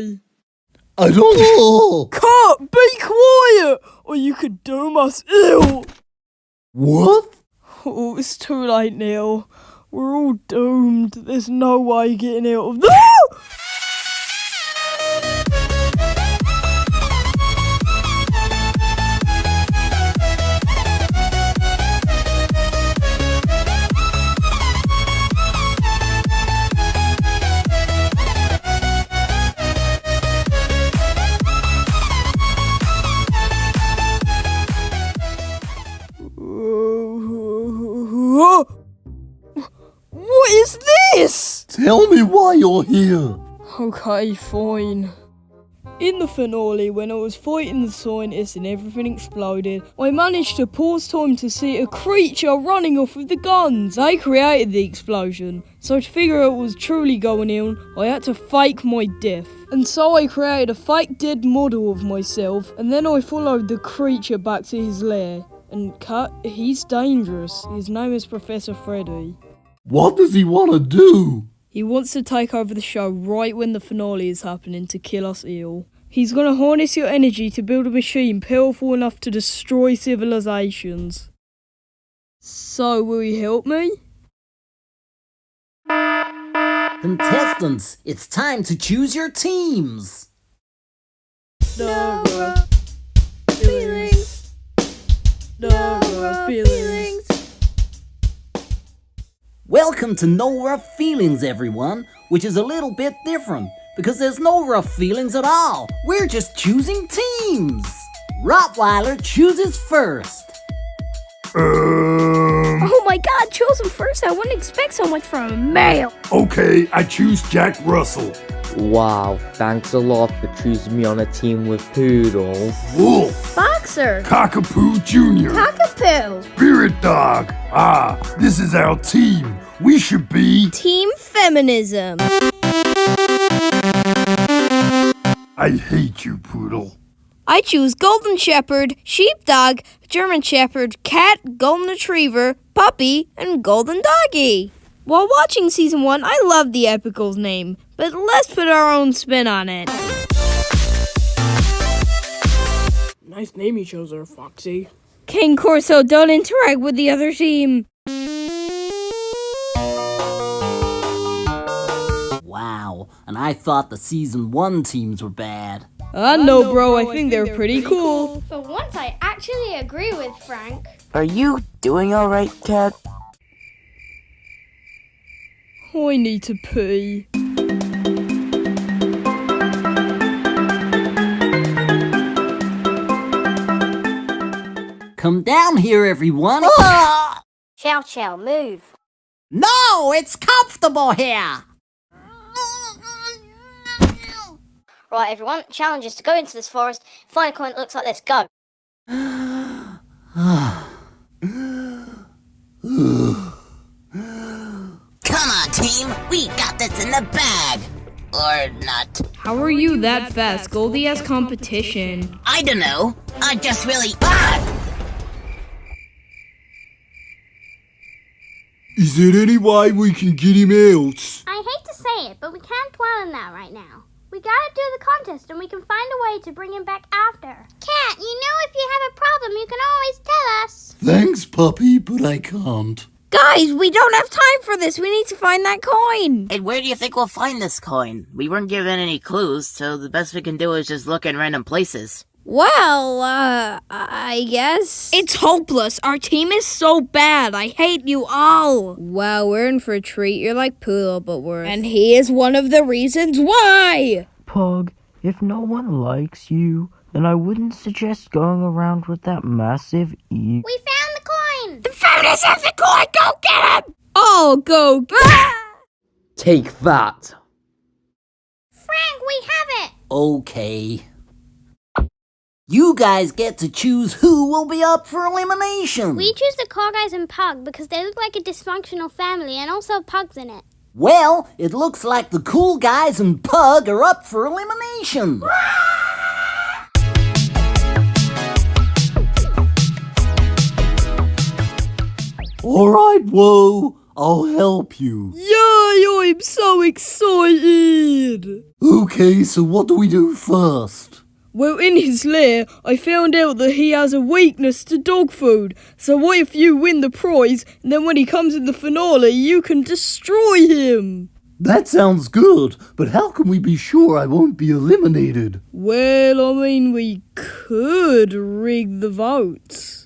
I? I don't know. Cut! Be quiet! Or you could doom us ill! What? Oh, it's too late now. We're all doomed. There's no way getting out of this. What is this? Tell me why you're here. Okay, fine. In the finale, when I was fighting the scientists and everything exploded, I managed to pause time to see a creature running off with the guns. They created the explosion, so to figure out what was truly going on, I had to fake my death. And so I created a fake dead model of myself, and then I followed the creature back to his lair. And Cut, he's dangerous. His name is Professor Freddy. What does he want to do? He wants to take over the show right when the finale is happening to kill us all. He's gonna harness your energy to build a machine powerful enough to destroy civilizations. So, will you help me? Contestants, it's time to choose your teams. Nora feelings. Nora feelings. Welcome to No Rough Feelings, everyone, which is a little bit different because there's no rough feelings at all. We're just choosing teams. Rottweiler chooses first. Oh my god, chosen first. I wouldn't expect so much from a male. Okay, I choose Jack Russell. Wow, thanks a lot for choosing me on a team with poodles. Wolf. Boxer. Cockapoo Jr. Cockapoo. Spirit Dog. Ah, this is our team. We should be... Team Feminism. I hate you, Poodle. I choose Golden Shepherd, Sheepdog, German Shepherd, Cat, Golden Retriever, Puppy, and Golden Doggy. While watching Season 1, I loved the Epicals name, but let's put our own spin on it. Nice name you chose there, Foxy. King Corso, don't interact with the other team. Wow, and I thought the Season 1 teams were bad. I know, bro. I think they're pretty cool. For once, I actually agree with Frank. Are you doing alright, Cat? I need to pee. Come down here, everyone. Chow, move. No, it's comfortable here. Right, everyone, challenge is to go into this forest, find a coin that looks like this. Go. Come on, team. We got this in the bag. Or not. How are you that fast? Goldie has competition. I don't know. I just really... Is there any way we can get him out? I hate to say it, but we can't dwell on that right now. We gotta do the contest and we can find a way to bring him back after. Cat, you know if you have a problem, you can always tell us. Thanks, puppy, but I can't. Guys, we don't have time for this. We need to find that coin. And where do you think we'll find this coin? We weren't given any clues, so the best we can do is just look in random places. Well, I guess. It's hopeless. Our team is so bad. I hate you all. Wow, we're in for a treat. You're like Poodle, but worse. And he is one of the reasons why. Pug, if no one likes you, then I wouldn't suggest going around with that massive E. We found the coin! The feminists have the coin! Go get him! Oh, go. Take that. Frank, we have it! Okay. You guys get to choose who will be up for elimination. We choose the Car Guys and Pug because they look like a dysfunctional family and also Pug's in it. Well, it looks like the Cool Guys and Pug are up for elimination. All right, whoa. I'll help you. Yay! Yay, I'm so excited! Okay, so what do we do first? Well, in his lair, I found out that he has a weakness to dog food. So what if you win the prize, and then when he comes in the finale, you can destroy him? That sounds good, but how can we be sure I won't be eliminated? Well, I mean, we could rig the votes.